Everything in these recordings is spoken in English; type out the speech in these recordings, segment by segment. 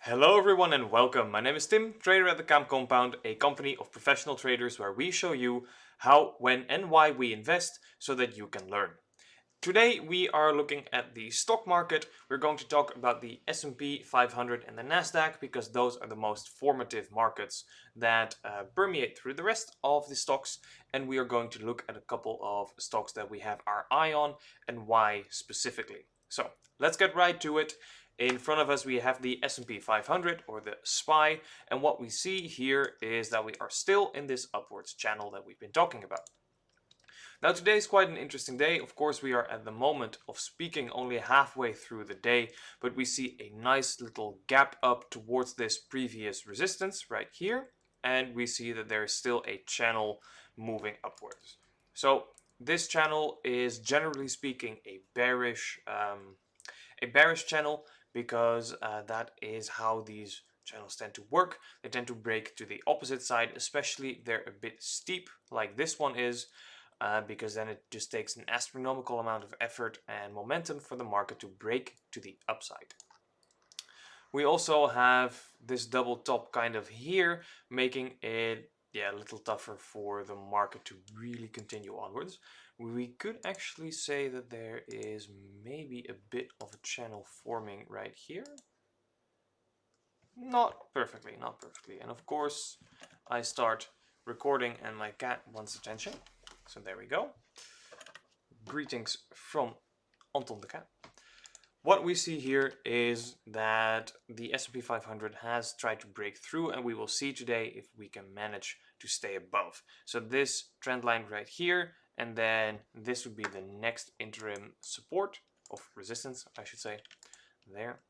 Hello everyone and welcome. My name is Tim, trader at the Camp Compound, a company of professional traders where we show you how, when and why we invest so that you can learn. Today we are looking at the stock market. We're going to talk about the S&P 500 and the Nasdaq because those are the most formative markets that permeate through the rest of the stocks, and we are going to look at a couple of stocks that we have our eye on and why specifically. So let's get right to it. In front of us we have the S&P 500 or the SPY, and what we see here is that we are still in this upwards channel that we've been talking about. Now today is quite an interesting day. Of course, we are at the moment of speaking only halfway through the day, but we see a nice little gap up towards this previous resistance right here, and we see that there is still a channel moving upwards. So this channel is generally speaking a bearish channel because that is how these channels tend to work. They tend to break to the opposite side, especially if they're a bit steep like this one is, because then it just takes an astronomical amount of effort and momentum for the market to break to the upside. We also have this double top kind of here, making it a little tougher for the market to really continue onwards. We could actually say that there is maybe a bit of a channel forming right here. Not perfectly, not perfectly. And of course, I start recording and my cat wants attention. So there we go. Greetings from Anton the cat. What we see here is that the S&P 500 has tried to break through, and we will see today if we can manage to stay above. So this trend line right here, and then this would be the next interim support of resistance, I should say, there.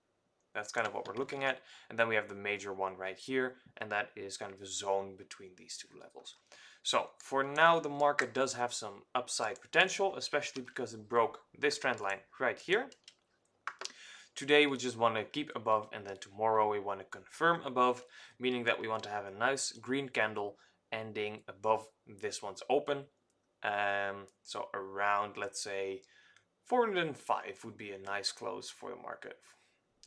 That's kind of what we're looking at. And then we have the major one right here, and that is kind of a zone between these two levels. So for now, the market does have some upside potential, especially because it broke this trend line right here. Today we just want to keep above, and then tomorrow we want to confirm above, meaning that we want to have a nice green candle ending above this one's open. So around, let's say, 405 would be a nice close for the market,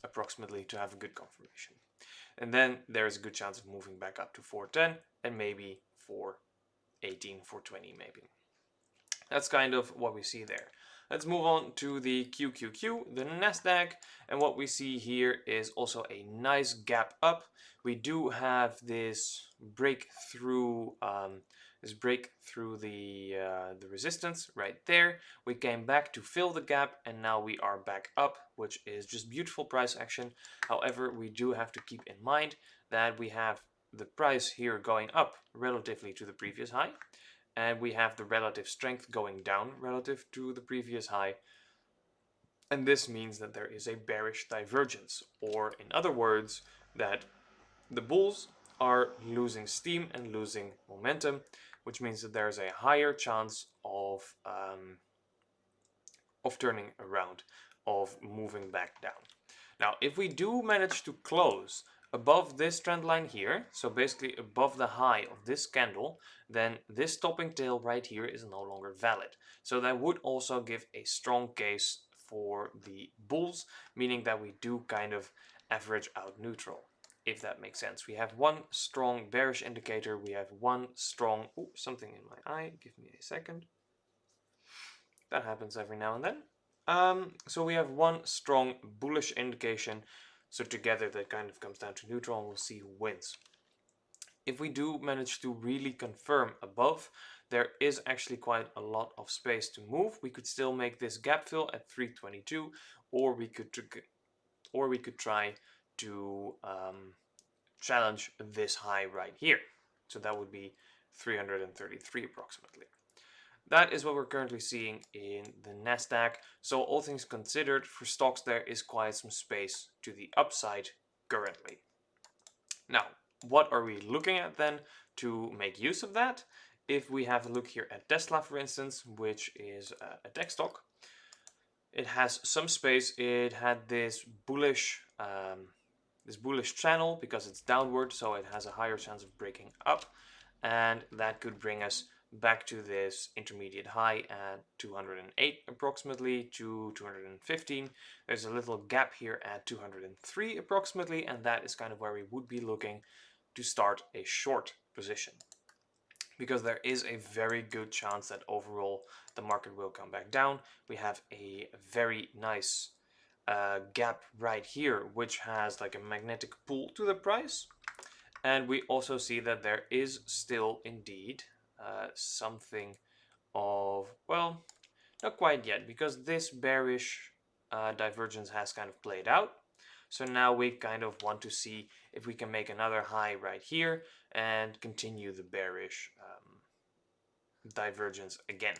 approximately, to have a good confirmation. And then there's a good chance of moving back up to 410 and maybe 418, 420 maybe. That's kind of what we see there. Let's move on to the QQQ, the Nasdaq, and what we see here is also a nice gap up. We do have this break through the resistance right there. We came back to fill the gap, and now we are back up, which is just beautiful price action. However, we do have to keep in mind that we have the price here going up relatively to the previous high, and we have the relative strength going down relative to the previous high. And this means that there is a bearish divergence, or in other words, that the bulls are losing steam and losing momentum, which means that there's a higher chance of turning around, of moving back down. Now, if we do manage to close above this trend line here, so basically above the high of this candle, then this topping tail right here is no longer valid. So that would also give a strong case for the bulls, meaning that we do kind of average out neutral, if that makes sense. We have one strong bearish indicator, we have one strong, something in my eye, give me a second. That happens every now and then. So we have one strong bullish indication. So together that kind of comes down to neutral, and we'll see who wins. If we do manage to really confirm above, there is actually quite a lot of space to move. We could still make this gap fill at 322, or we could try to challenge this high right here. So that would be 333 approximately. That is what we're currently seeing in the Nasdaq. So all things considered, for stocks there is quite some space to the upside currently. Now, what are we looking at then to make use of that? If we have a look here at Tesla, for instance, which is a tech stock, it has some space. It had this bullish channel because it's downward, so it has a higher chance of breaking up, and that could bring us back to this intermediate high at 208 approximately to 215. There's a little gap here at 203 approximately, and that is kind of where we would be looking to start a short position, because there is a very good chance that overall the market will come back down. We have a very nice gap right here, which has like a magnetic pull to the price. And we also see that there is still indeed something of, well, not quite yet, because this bearish divergence has kind of played out. So now we kind of want to see if we can make another high right here and continue the bearish divergence again.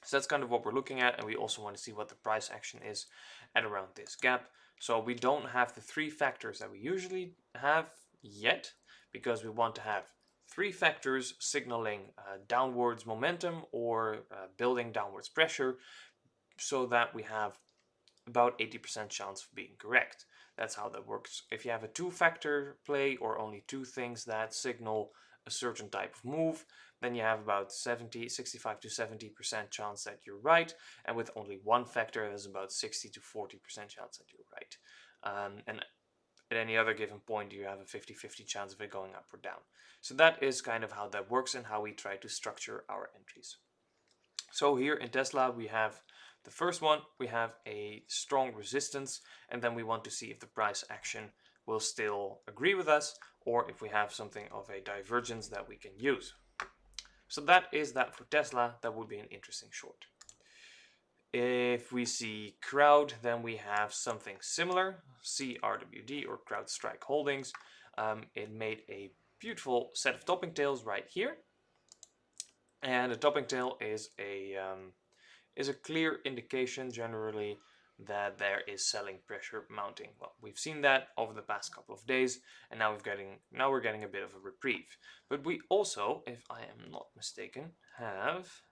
So that's kind of what we're looking at, and we also want to see what the price action is at around this gap. So we don't have the three factors that we usually have yet, because we want to have three factors signaling downwards momentum or building downwards pressure, so that we have about 80% chance of being correct. That's how that works. If you have a two-factor play or only two things that signal a certain type of move, then you have about 65 to 70% chance that you're right, and with only one factor, there's about 60 to 40% chance that you're right. And at any other given point, you have a 50-50 chance of it going up or down. So that is kind of how that works and how we try to structure our entries. So here in Tesla, we have the first one, we have a strong resistance, and then we want to see if the price action will still agree with us, or if we have something of a divergence that we can use. So that is that for Tesla. That would be an interesting short. If we see Crowd, then we have something similar, CRWD or CrowdStrike Holdings. It made a beautiful set of topping tails right here, and a topping tail is a clear indication generally that there is selling pressure mounting. Well, we've seen that over the past couple of days, and now we're getting a bit of a reprieve. But we also, if I am not mistaken, have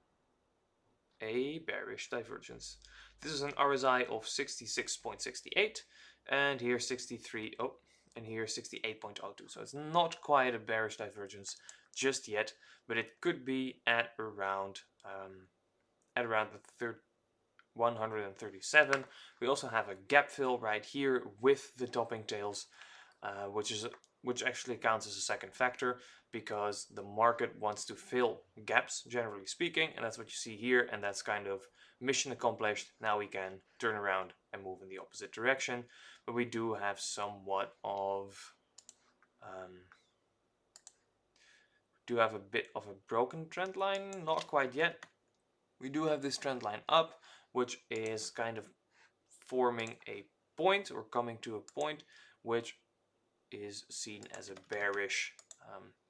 a bearish divergence. This is an RSI of 66.68, and here 63. Oh, and here 68.02. So it's not quite a bearish divergence just yet, but it could be at around the 137. We also have a gap fill right here with the topping tails, which actually counts as a second factor, because the market wants to fill gaps, generally speaking, and that's what you see here, and that's kind of mission accomplished. Now we can turn around and move in the opposite direction, but we do have somewhat of a bit of a broken trend line, not quite yet. We do have this trend line up, which is kind of forming a point or coming to a point, which is seen as a bearish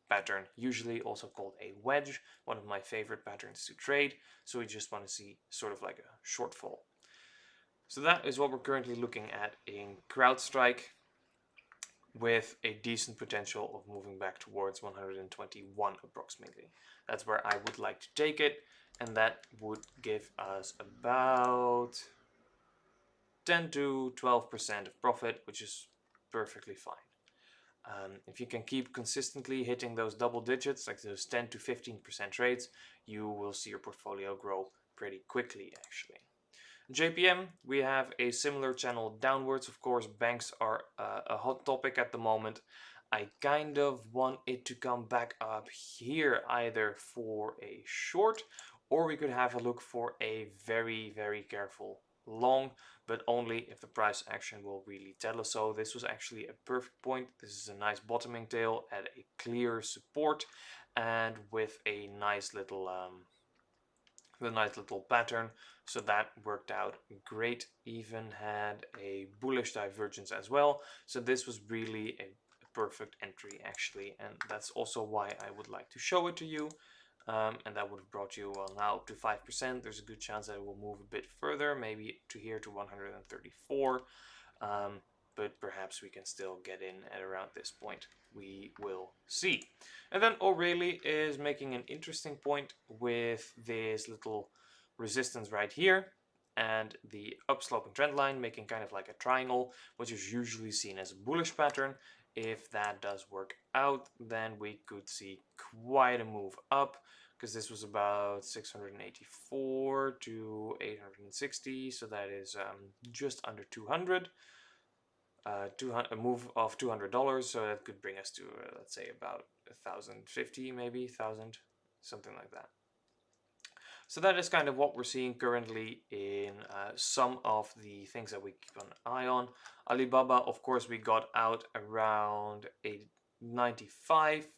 pattern, usually also called a wedge, one of my favorite patterns to trade. So we just want to see sort of like a shortfall. So that is what we're currently looking at in CrowdStrike, with a decent potential of moving back towards 121 approximately. That's where I would like to take it, and that would give us about 10 to 12% of profit, which is perfectly fine. If you can keep consistently hitting those double digits, like those 10 to 15% trades, you will see your portfolio grow pretty quickly actually. JPM, we have a similar channel downwards. Of course, banks are a hot topic at the moment. I kind of want it to come back up here, either for a short, or we could have a look for a very, very careful long, but only if the price action will really tell us so. This was actually a perfect point. This is a nice bottoming tail at a clear support, and with a nice little pattern, so that worked out great. Even had a bullish divergence as well, so this was really a perfect entry actually, and that's also why I would like to show it to you. And that would have brought you, well, now up to 5%. There's a good chance that it will move a bit further, maybe to here to 134, but perhaps we can still get in at around this point. We will see. And then O'Reilly is making an interesting point with this little resistance right here and the upsloping trend line, making kind of like a triangle, which is usually seen as a bullish pattern. If that does work out, then we could see quite a move up, because this was about 684 to 860, so that is just under 200. A move of $200, so that could bring us to let's say about 1,050, maybe 1,000, something like that. So that is kind of what we're seeing currently in some of the things that we keep an eye on. Alibaba, of course, we got out around 95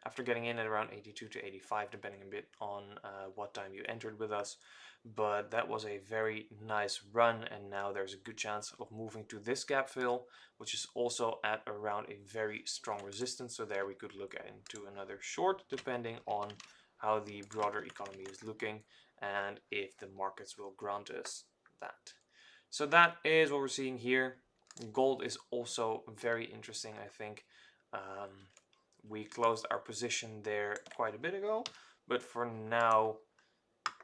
after getting in at around 82 to 85, depending a bit on what time you entered with us. But that was a very nice run, and now there's a good chance of moving to this gap fill, which is also at around a very strong resistance. So there we could look into another short, depending on how the broader economy is looking and if the markets will grant us that. So that is what we're seeing here. Gold is also very interesting, I think. We closed our position there quite a bit ago, but for now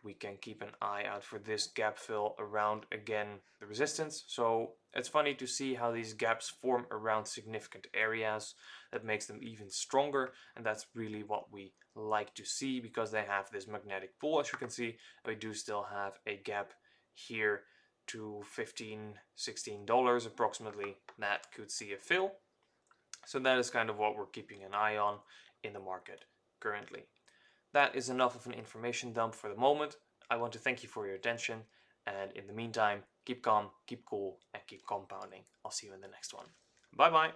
we can keep an eye out for this gap fill around, again, the resistance. So it's funny to see how these gaps form around significant areas. That makes them even stronger, and that's really what we like to see, because they have this magnetic pull. As you can see, we do still have a gap here to $15-16 approximately that could see a fill. So that is kind of what we're keeping an eye on in the market currently. That is enough of an information dump for the moment. I want to thank you for your attention, and in the meantime, keep calm, keep cool, and keep compounding. I'll see you in the next one. Bye bye.